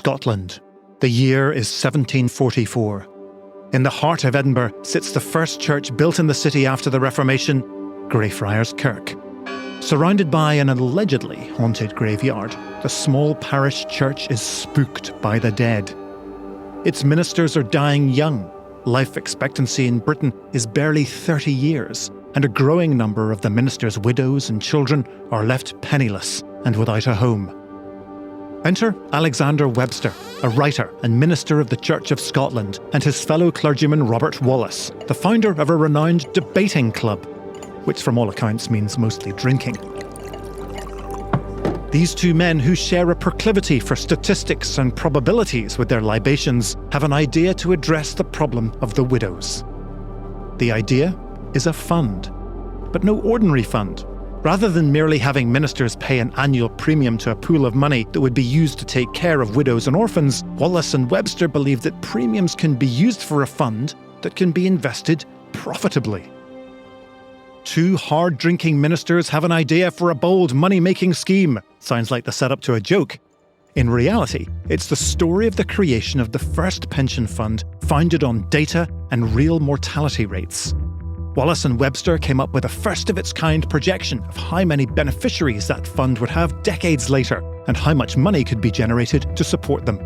Scotland. The year is 1744. In the heart of Edinburgh sits the first church built in the city after the Reformation, Greyfriars Kirk. Surrounded by an allegedly haunted graveyard, the small parish church is spooked by the dead. Its ministers are dying young. Life expectancy in Britain is barely 30 years, and a growing number of the ministers' widows and children are left penniless and without a home. Enter Alexander Webster, a writer and minister of the Church of Scotland, and his fellow clergyman Robert Wallace, the founder of a renowned debating club, which from all accounts means mostly drinking. These two men, who share a proclivity for statistics and probabilities with their libations, have an idea to address the problem of the widows. The idea is a fund, but no ordinary fund. Rather than merely having ministers pay an annual premium to a pool of money that would be used to take care of widows and orphans, Wallace and Webster believe that premiums can be used for a fund that can be invested profitably. Two hard-drinking ministers have an idea for a bold money-making scheme. Sounds like the setup to a joke. In reality, it's the story of the creation of the first pension fund founded on data and real mortality rates. Wallace and Webster came up with a first-of-its-kind projection of how many beneficiaries that fund would have decades later and how much money could be generated to support them.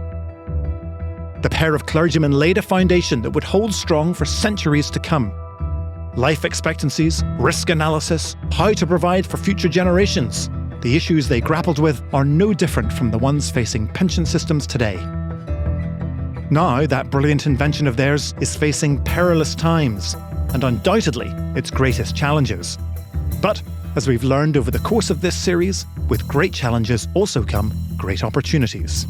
The pair of clergymen laid a foundation that would hold strong for centuries to come. Life expectancies, risk analysis, how to provide for future generations. The issues they grappled with are no different from the ones facing pension systems today. Now, that brilliant invention of theirs is facing perilous times, and undoubtedly its greatest challenges. But, as we've learned over the course of this series, with great challenges also come great opportunities.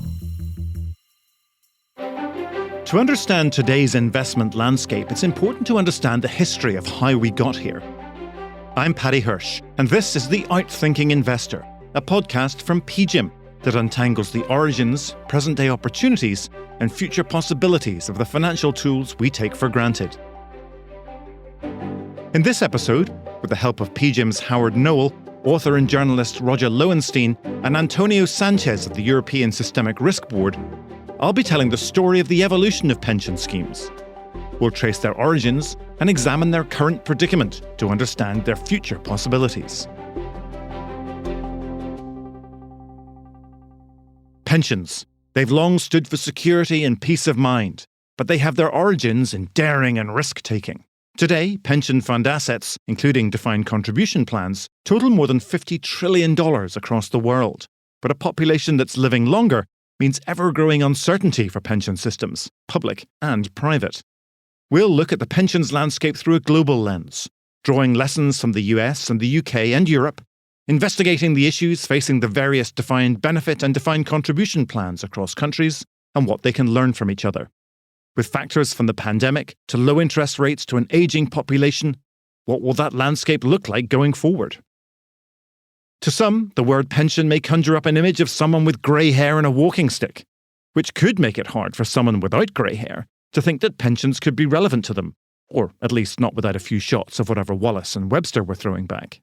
To understand today's investment landscape, it's important to understand the history of how we got here. I'm Paddy Hirsch, and this is The Outthinking Investor, a podcast from PGIM that untangles the origins, present-day opportunities, and future possibilities of the financial tools we take for granted. In this episode, with the help of PGIM's Howard Noel, author and journalist Roger Lowenstein, and Antonio Sanchez of the European Systemic Risk Board, I'll be telling the story of the evolution of pension schemes. We'll trace their origins and examine their current predicament to understand their future possibilities. Pensions. They've long stood for security and peace of mind, but they have their origins in daring and risk-taking. Today, pension fund assets, including defined contribution plans, total more than $50 trillion across the world. But a population that's living longer means ever-growing uncertainty for pension systems, public and private. We'll look at the pensions landscape through a global lens, drawing lessons from the US and the UK and Europe, investigating the issues facing the various defined benefit and defined contribution plans across countries, and what they can learn from each other. With factors from the pandemic to low interest rates to an ageing population, what will that landscape look like going forward? To some, the word pension may conjure up an image of someone with grey hair and a walking stick, which could make it hard for someone without grey hair to think that pensions could be relevant to them, or at least not without a few shots of whatever Wallace and Webster were throwing back.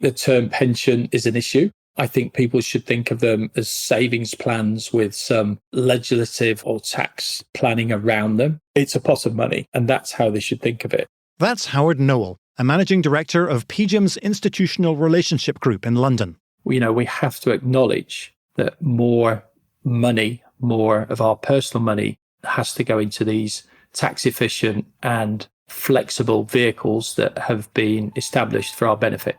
The term pension is an issue. I think people should think of them as savings plans with some legislative or tax planning around them. It's a pot of money, and that's how they should think of it. That's Howard Noel, a managing director of PGIM's Institutional Relationship Group in London. We have to acknowledge that more money, more of our personal money, has to go into these tax-efficient and flexible vehicles that have been established for our benefit.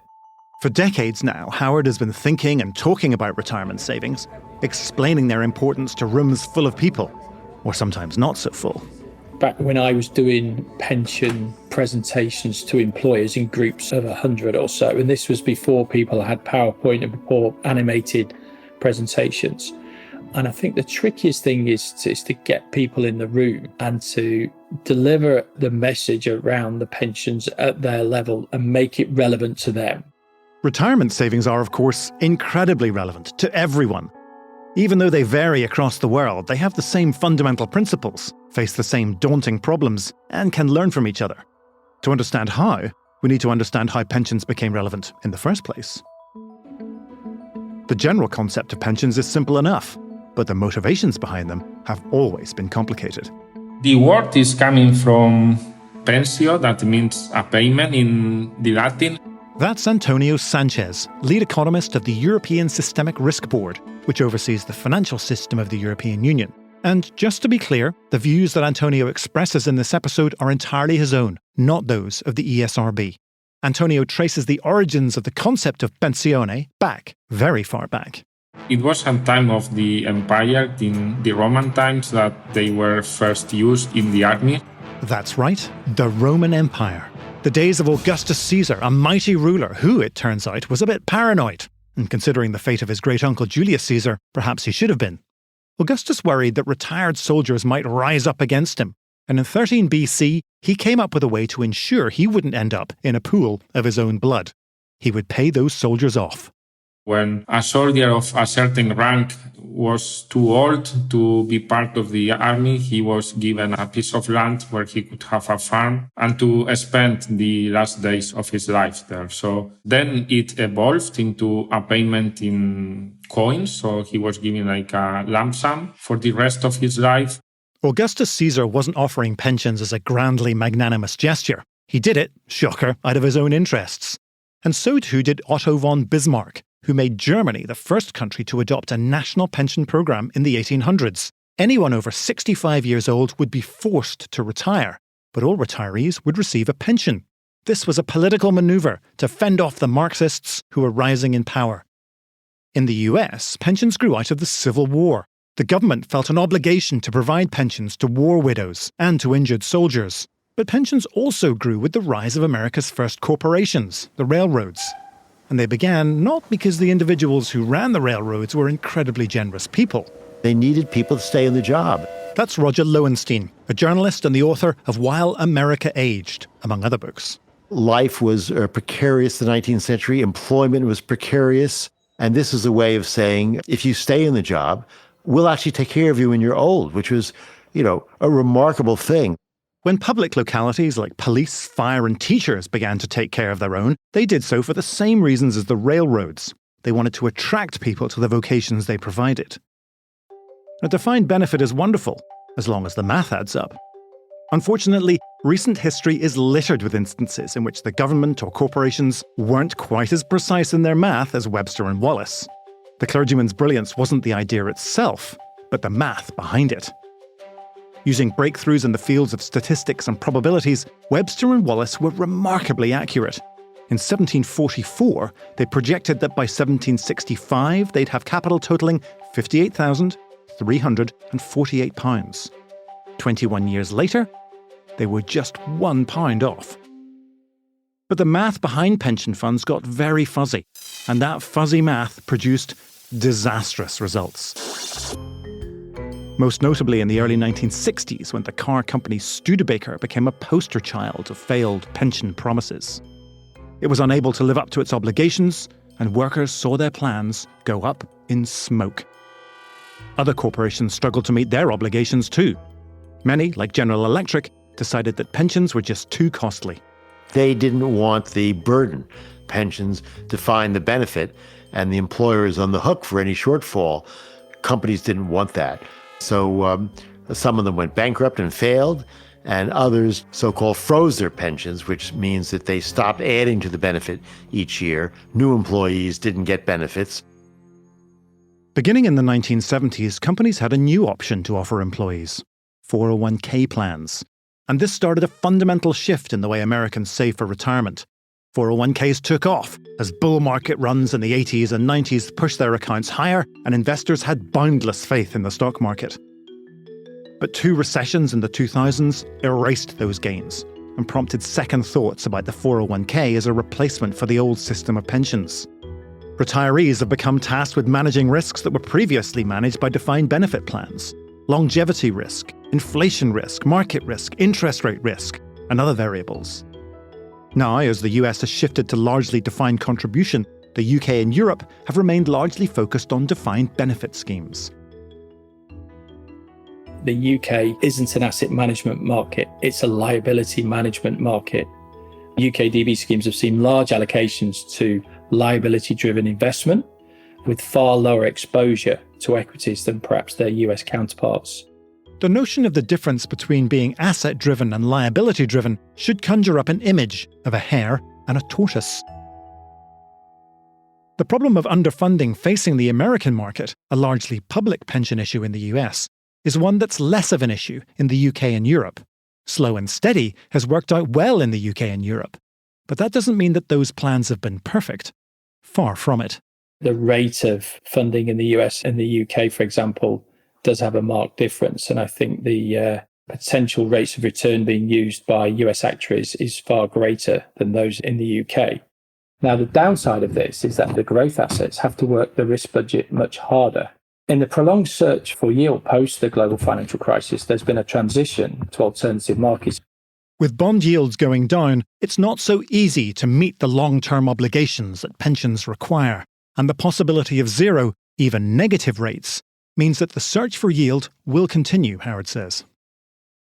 For decades now, Howard has been thinking and talking about retirement savings, explaining their importance to rooms full of people, or sometimes not so full. Back when I was doing pension presentations to employers in groups of 100 or so, and this was before people had PowerPoint and before animated presentations. And I think the trickiest thing is to get people in the room and to deliver the message around the pensions at their level and make it relevant to them. Retirement savings are, of course, incredibly relevant to everyone. Even though they vary across the world, they have the same fundamental principles, face the same daunting problems, and can learn from each other. To understand how, we need to understand how pensions became relevant in the first place. The general concept of pensions is simple enough. but the motivations behind them have always been complicated. The word is coming from pensio, that means a payment in the Latin. That's Antonio Sanchez, lead economist of the European Systemic Risk Board, which oversees the financial system of the European Union. And just to be clear, the views that Antonio expresses in this episode are entirely his own, not those of the ESRB. Antonio traces the origins of the concept of pensione back, very far back. It was a time of the empire, in the Roman times, that they were first used in the army. That's right, the Roman Empire. The days of Augustus Caesar, a mighty ruler who, it turns out, was a bit paranoid. And considering the fate of his great-uncle Julius Caesar, perhaps he should have been. Augustus worried that retired soldiers might rise up against him. And in 13 BC, he came up with a way to ensure he wouldn't end up in a pool of his own blood. He would pay those soldiers off. When a soldier of a certain rank was too old to be part of the army, he was given a piece of land where he could have a farm and to spend the last days of his life there. So then it evolved into a payment in coins. So he was given like a lump sum for the rest of his life. Augustus Caesar wasn't offering pensions as a grandly magnanimous gesture. He did it, shocker, out of his own interests. And so too did Otto von Bismarck, who made Germany the first country to adopt a national pension program in the 1800s. Anyone over 65 years old would be forced to retire, but all retirees would receive a pension. This was a political maneuver to fend off the Marxists who were rising in power. In the US, pensions grew out of the Civil War. The government felt an obligation to provide pensions to war widows and to injured soldiers. But pensions also grew with the rise of America's first corporations, the railroads. And they began not because the individuals who ran the railroads were incredibly generous people. They needed people to stay in the job. That's Roger Lowenstein, a journalist and the author of While America Aged, among other books. Life was precarious in the 19th century. Employment was precarious. And this is a way of saying, if you stay in the job, we'll actually take care of you when you're old, which was, a remarkable thing. When public localities like police, fire and teachers began to take care of their own, they did so for the same reasons as the railroads. They wanted to attract people to the vocations they provided. A defined benefit is wonderful, as long as the math adds up. Unfortunately, recent history is littered with instances in which the government or corporations weren't quite as precise in their math as Webster and Wallace. The clergyman's brilliance wasn't the idea itself, but the math behind it. Using breakthroughs in the fields of statistics and probabilities, Webster and Wallace were remarkably accurate. In 1744, they projected that by 1765 they'd have capital totaling £58,348. 21 years later, they were just £1 off. But the math behind pension funds got very fuzzy, and that fuzzy math produced disastrous results. Most notably in the early 1960s, when the car company Studebaker became a poster child of failed pension promises. It was unable to live up to its obligations, and workers saw their plans go up in smoke. Other corporations struggled to meet their obligations too. Many, like General Electric, decided that pensions were just too costly. They didn't want the burden. Pensions define the benefit, and the employer is on the hook for any shortfall. Companies didn't want that. So some of them went bankrupt and failed, and others so-called froze their pensions, which means that they stopped adding to the benefit each year. New employees didn't get benefits. Beginning in the 1970s, companies had a new option to offer employees: 401k plans. And this started a fundamental shift in the way Americans save for retirement. 401ks took off as bull market runs in the 80s and 90s pushed their accounts higher, and investors had boundless faith in the stock market. But two recessions in the 2000s erased those gains and prompted second thoughts about the 401k as a replacement for the old system of pensions. Retirees have become tasked with managing risks that were previously managed by defined benefit plans: longevity risk, inflation risk, market risk, interest rate risk, and other variables. Now, as the US has shifted to largely defined contribution, the UK and Europe have remained largely focused on defined benefit schemes. The UK isn't an asset management market, it's a liability management market. UK DB schemes have seen large allocations to liability-driven investment, with far lower exposure to equities than perhaps their US counterparts. The notion of the difference between being asset-driven and liability-driven should conjure up an image of a hare and a tortoise. The problem of underfunding facing the American market, a largely public pension issue in the US, is one that's less of an issue in the UK and Europe. Slow and steady has worked out well in the UK and Europe. But that doesn't mean that those plans have been perfect. Far from it. The rate of funding in the US and the UK, for example, does have a marked difference. And I think the potential rates of return being used by US actuaries is far greater than those in the UK. Now, the downside of this is that the growth assets have to work the risk budget much harder. In the prolonged search for yield post the global financial crisis, there's been a transition to alternative markets. With bond yields going down, it's not so easy to meet the long-term obligations that pensions require, and the possibility of zero, even negative rates, means that the search for yield will continue, Howard says.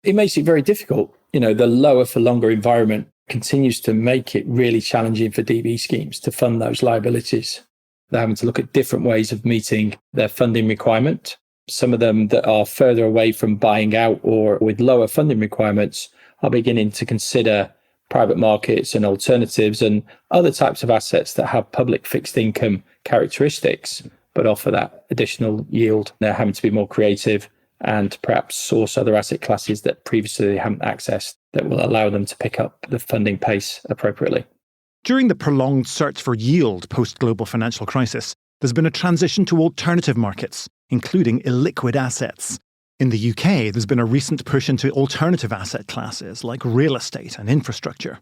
It makes it very difficult. The lower for longer environment continues to make it really challenging for DB schemes to fund those liabilities. They're having to look at different ways of meeting their funding requirement. Some of them that are further away from buying out or with lower funding requirements are beginning to consider private markets and alternatives and other types of assets that have public fixed income characteristics, but offer that additional yield. They're having to be more creative and perhaps source other asset classes that previously they haven't accessed that will allow them to pick up the funding pace appropriately. During the prolonged search for yield post-global financial crisis, there's been a transition to alternative markets, including illiquid assets. In the UK, there's been a recent push into alternative asset classes like real estate and infrastructure.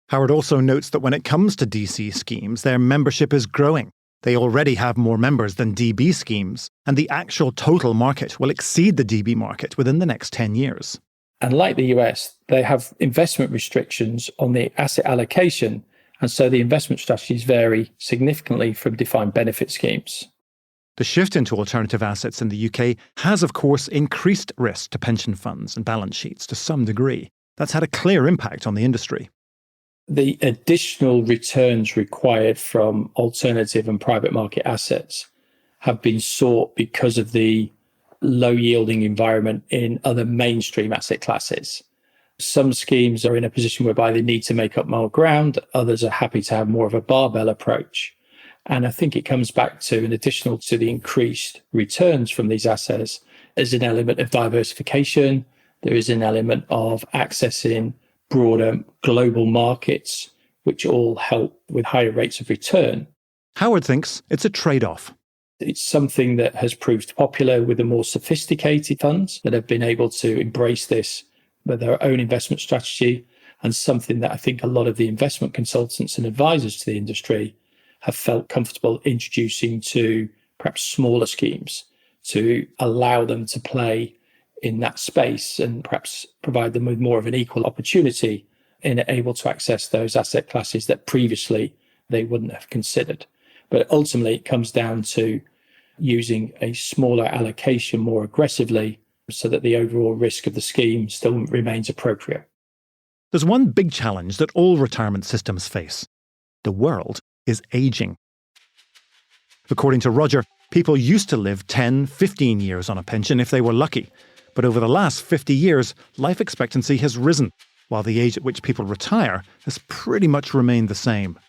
Howard also notes that when it comes to DC schemes, their membership is growing. They already have more members than DB schemes, and the actual total market will exceed the DB market within the next 10 years. And like the US, they have investment restrictions on the asset allocation, and so the investment strategies vary significantly from defined benefit schemes. The shift into alternative assets in the UK has, of course, increased risk to pension funds and balance sheets to some degree. That's had a clear impact on the industry. The additional returns required from alternative and private market assets have been sought because of the low yielding environment in other mainstream asset classes. Some schemes are in a position whereby they need to make up more ground. Others are happy to have more of a barbell approach. And I think it comes back to, in addition to the increased returns from these assets, there's an element of diversification. There is an element of accessing broader global markets, which all help with higher rates of return. Howard thinks it's a trade-off. It's something that has proved popular with the more sophisticated funds that have been able to embrace this with their own investment strategy, and something that I think a lot of the investment consultants and advisors to the industry have felt comfortable introducing to perhaps smaller schemes to allow them to play in that space and perhaps provide them with more of an equal opportunity in able to access those asset classes that previously they wouldn't have considered. But ultimately, it comes down to using a smaller allocation more aggressively so that the overall risk of the scheme still remains appropriate. There's one big challenge that all retirement systems face. The world is aging. According to Roger, people used to live 10, 15 years on a pension if they were lucky. But over the last 50 years, life expectancy has risen, while the age at which people retire has pretty much remained the same.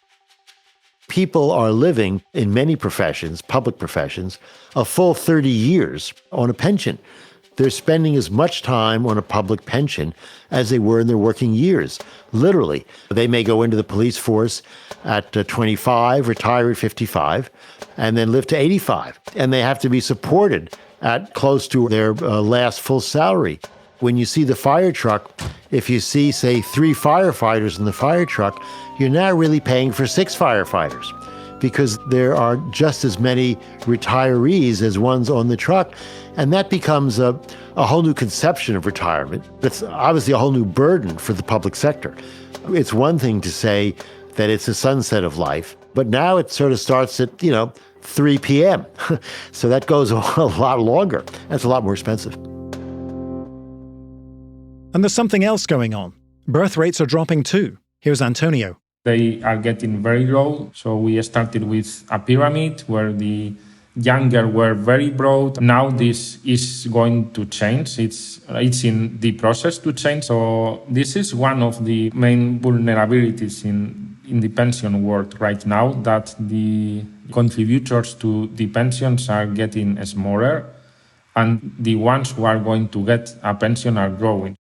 People are living, in many professions, public professions, a full 30 years on a pension. They're spending as much time on a public pension as they were in their working years. Literally, they may go into the police force at 25, retire at 55, and then live to 85. And they have to be supported at close to their last full salary. When you see the fire truck, if you see, say, 3 firefighters in the fire truck, you're now really paying for 6 firefighters because there are just as many retirees as ones on the truck. And that becomes a whole new conception of retirement. It's obviously a whole new burden for the public sector. It's one thing to say that it's a sunset of life, but now it sort of starts at, 3 p.m. So that goes a lot longer. That's a lot more expensive. And there's something else going on. Birth rates are dropping too. Here's Antonio. They are getting very low. So we started with a pyramid where the younger were very broad. Now this is going to change. It's in the process to change. So this is one of the main vulnerabilities in the pension world right now, that the contributors to the pensions are getting smaller and the ones who are going to get a pension are growing.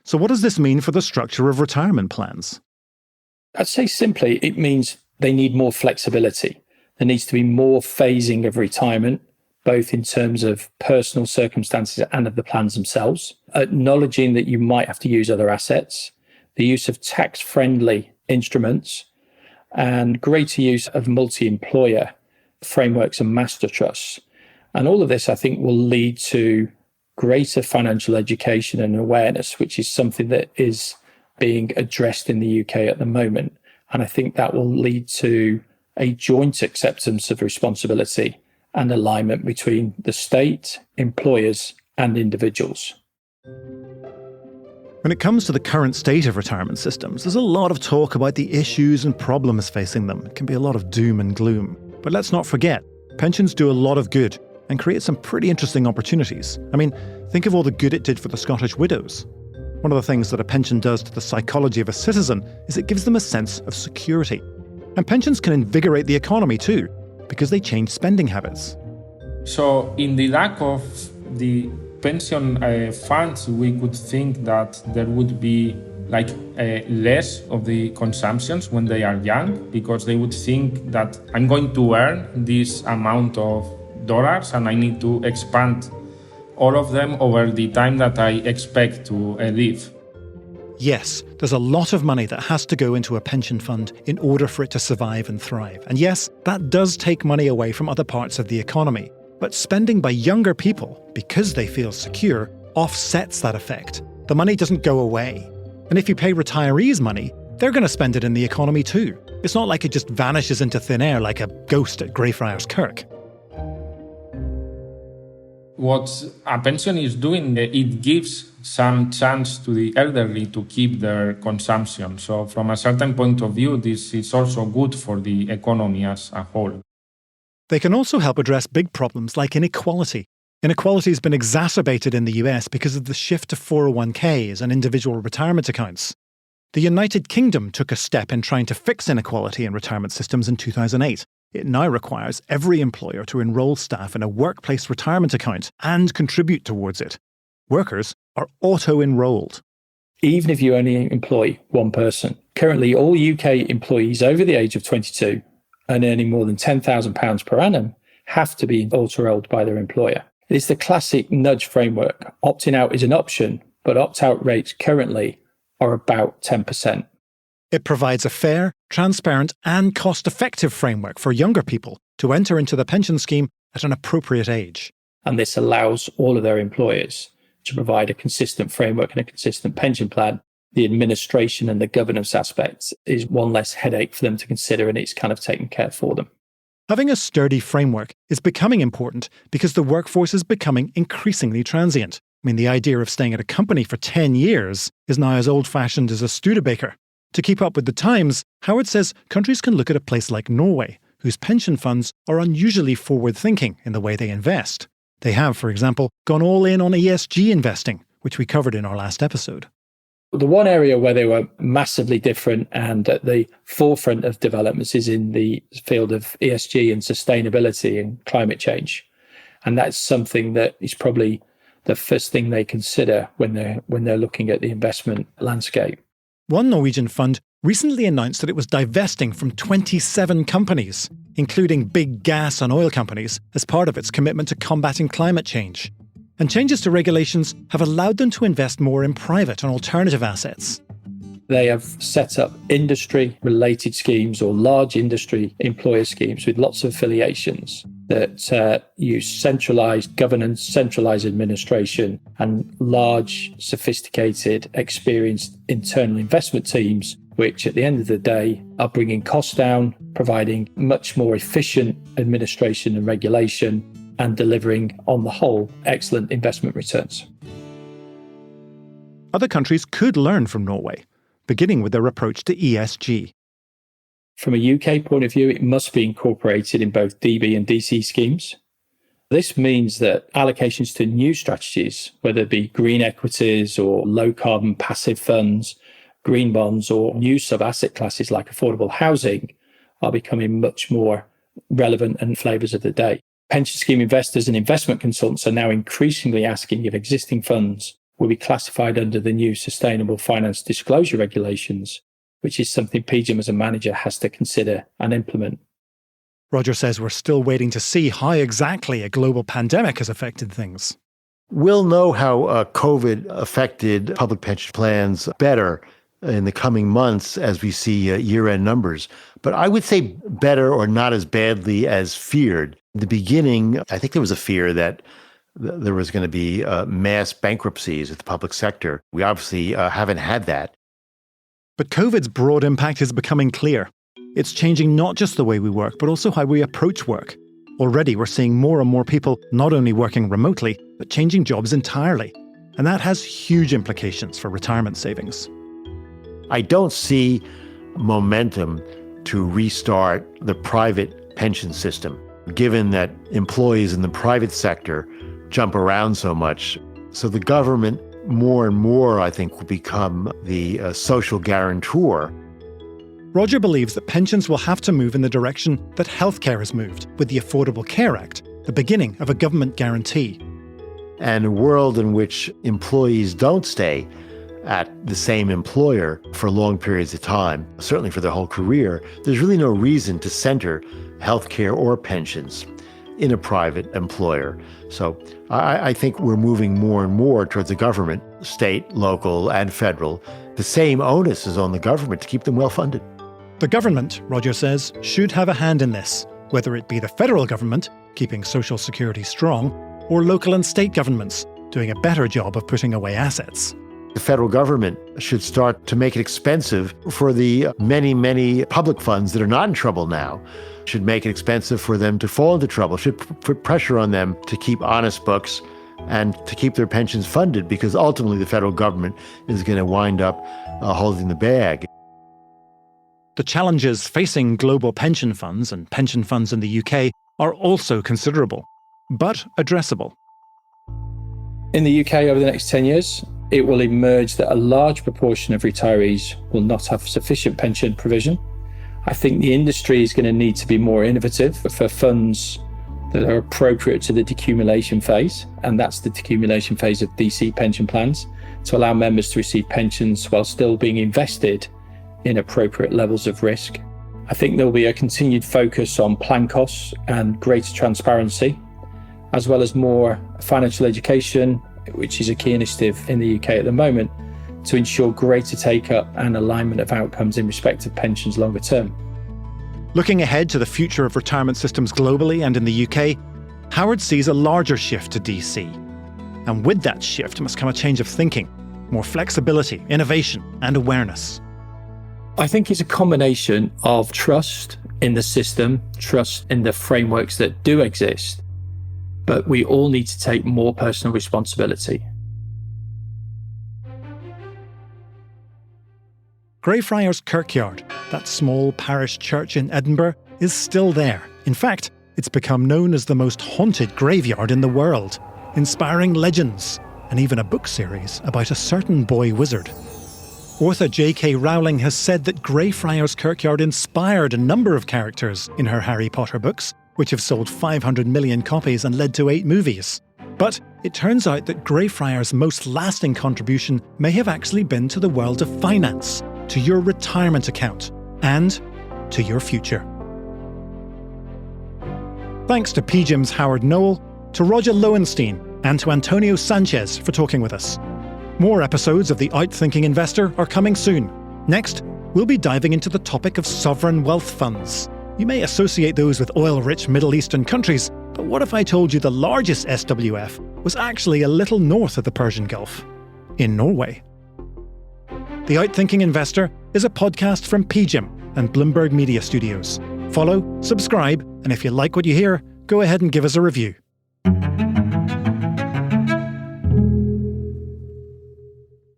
So what does this mean for the structure of retirement plans? I'd say simply it means they need more flexibility. There needs to be more phasing of retirement, both in terms of personal circumstances and of the plans themselves, acknowledging that you might have to use other assets, the use of tax-friendly instruments, and greater use of multi-employer frameworks and master trusts. And all of this, I think, will lead to greater financial education and awareness, which is something that is being addressed in the UK at the moment. And I think that will lead to a joint acceptance of responsibility and alignment between the state, employers, and individuals. When it comes to the current state of retirement systems, there's a lot of talk about the issues and problems facing them. It can be a lot of doom and gloom. But let's not forget, pensions do a lot of good and create some pretty interesting opportunities. I mean, think of all the good it did for the Scottish widows. One of the things that a pension does to the psychology of a citizen is it gives them a sense of security. And pensions can invigorate the economy too, because they change spending habits. So in the lack of the pension funds, we could think that there would be less of the consumptions when they are young, because they would think that I'm going to earn this amount of dollars and I need to expand all of them over the time that I expect to live. Yes, there's a lot of money that has to go into a pension fund in order for it to survive and thrive. And yes, that does take money away from other parts of the economy. But spending by younger people, because they feel secure, offsets that effect. The money doesn't go away. And if you pay retirees money, they're going to spend it in the economy too. It's not like it just vanishes into thin air like a ghost at Greyfriars Kirk. What a pension is doing, it gives some chance to the elderly to keep their consumption. So from a certain point of view, this is also good for the economy as a whole. They can also help address big problems like inequality. Inequality has been exacerbated in the US because of the shift to 401ks and individual retirement accounts. The United Kingdom took a step in trying to fix inequality in retirement systems in 2008. It now requires every employer to enrol staff in a workplace retirement account and contribute towards it. Workers are auto-enrolled. Even if you only employ one person. Currently, all UK employees over the age of 22 and earning more than £10,000 per annum have to be auto-enrolled by their employer. It is the classic nudge framework. Opting out is an option, but opt-out rates currently are about 10%. It provides a fair, transparent, and cost-effective framework for younger people to enter into the pension scheme at an appropriate age. And this allows all of their employers to provide a consistent framework and a consistent pension plan. The administration and the governance aspects is one less headache for them to consider, and it's kind of taken care for them. Having a sturdy framework is becoming important because the workforce is becoming increasingly transient. I mean, the idea of staying at a company for 10 years is now as old-fashioned as a Studebaker. To keep up with the times, Howard says countries can look at a place like Norway, whose pension funds are unusually forward-thinking in the way they invest. They have, for example, gone all in on ESG investing, which we covered in our last episode. The one area where they were massively different and at the forefront of developments is in the field of ESG and sustainability and climate change. And that's something that is probably the first thing they consider when they're looking at the investment landscape. One Norwegian fund recently announced that it was divesting from 27 companies, including big gas and oil companies, as part of its commitment to combating climate change. And changes to regulations have allowed them to invest more in private and alternative assets. They have set up industry-related schemes or large industry employer schemes with lots of affiliations that use centralised governance, centralised administration, and large, sophisticated, experienced internal investment teams, which at the end of the day are bringing costs down, providing much more efficient administration and regulation, and delivering, on the whole, excellent investment returns. Other countries could learn from Norway, beginning with their approach to ESG. From a UK point of view, it must be incorporated in both DB and DC schemes. This means that allocations to new strategies, whether it be green equities or low carbon passive funds, green bonds, or new sub-asset classes like affordable housing, are becoming much more relevant and flavours of the day. Pension scheme investors and investment consultants are now increasingly asking if existing funds will be classified under the new Sustainable Finance Disclosure Regulations, which is something PGIM as a manager has to consider and implement. Roger says we're still waiting to see how exactly a global pandemic has affected things. We'll know how COVID affected public pension plans better in the coming months as we see year-end numbers. But I would say better or not as badly as feared. In the beginning, I think there was a fear that there was going to be mass bankruptcies at the public sector. We obviously haven't had that. But COVID's broad impact is becoming clear. It's changing not just the way we work, but also how we approach work. Already, we're seeing more and more people not only working remotely, but changing jobs entirely. And that has huge implications for retirement savings. I don't see momentum to restart the private pension system, given that employees in the private sector jump around so much. So the government, more and more, I think, will become the social guarantor. Roger believes that pensions will have to move in the direction that healthcare has moved with the Affordable Care Act, the beginning of a government guarantee. And a world in which employees don't stay at the same employer for long periods of time, certainly for their whole career, there's really no reason to center healthcare or pensions in a private employer. So I think we're moving more and more towards the government, state, local, and federal. The same onus is on the government to keep them well funded. The government, Roger says, should have a hand in this, whether it be the federal government, keeping social security strong, or local and state governments, doing a better job of putting away assets. The federal government should start to make it expensive for the many, many public funds that are not in trouble now. Should make it expensive for them to fall into trouble, should put pressure on them to keep honest books and to keep their pensions funded, because ultimately the federal government is going to wind up holding the bag. The challenges facing global pension funds and pension funds in the UK are also considerable, but addressable. In the UK over the next 10 years, it will emerge that a large proportion of retirees will not have sufficient pension provision. I think the industry is going to need to be more innovative for funds that are appropriate to the decumulation phase, and that's the decumulation phase of DC pension plans, to allow members to receive pensions while still being invested in appropriate levels of risk. I think there will be a continued focus on plan costs and greater transparency, as well as more financial education, which is a key initiative in the UK at the moment, to ensure greater take-up and alignment of outcomes in respect of pensions longer term. Looking ahead to the future of retirement systems globally and in the UK, Howard sees a larger shift to DC. And with that shift must come a change of thinking, more flexibility, innovation, and awareness. I think it's a combination of trust in the system, trust in the frameworks that do exist, but we all need to take more personal responsibility. Greyfriars Kirkyard, that small parish church in Edinburgh, is still there. In fact, it's become known as the most haunted graveyard in the world, inspiring legends and even a book series about a certain boy wizard. Author J.K. Rowling has said that Greyfriars Kirkyard inspired a number of characters in her Harry Potter books, which have sold 500 million copies and led to 8 movies. But it turns out that Greyfriars' most lasting contribution may have actually been to the world of finance, to your retirement account, and to your future. Thanks to PGIM's Howard Noel, to Roger Lowenstein, and to Antonio Sanchez for talking with us. More episodes of The Outthinking Investor are coming soon. Next, we'll be diving into the topic of sovereign wealth funds. You may associate those with oil-rich Middle Eastern countries, but what if I told you the largest SWF was actually a little north of the Persian Gulf, in Norway? The Outthinking Investor is a podcast from PGIM and Bloomberg Media Studios. Follow, subscribe, and if you like what you hear, go ahead and give us a review.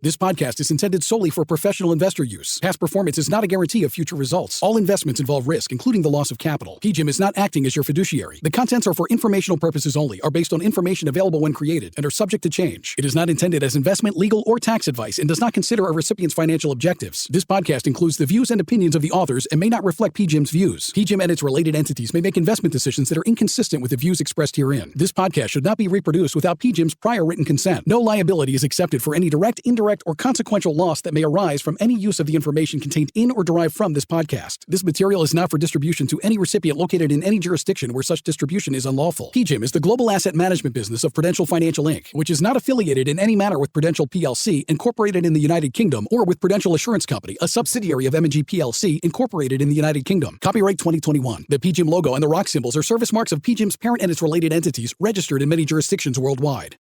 This podcast is intended solely for professional investor use. Past performance is not a guarantee of future results. All investments involve risk, including the loss of capital. PGIM is not acting as your fiduciary. The contents are for informational purposes only, are based on information available when created, and are subject to change. It is not intended as investment, legal, or tax advice and does not consider a recipient's financial objectives. This podcast includes the views and opinions of the authors and may not reflect PGIM's views. PGIM and its related entities may make investment decisions that are inconsistent with the views expressed herein. This podcast should not be reproduced without PGIM's prior written consent. No liability is accepted for any direct, indirect, or consequential loss that may arise from any use of the information contained in or derived from this podcast. This material is not for distribution to any recipient located in any jurisdiction where such distribution is unlawful. PGIM is the global asset management business of Prudential Financial Inc., which is not affiliated in any manner with Prudential plc, incorporated in the United Kingdom, or with Prudential Assurance Company, a subsidiary of M&G plc, incorporated in the United Kingdom. Copyright 2021. The PGIM logo and the rock symbols are service marks of PGIM's parent and its related entities, registered in many jurisdictions worldwide.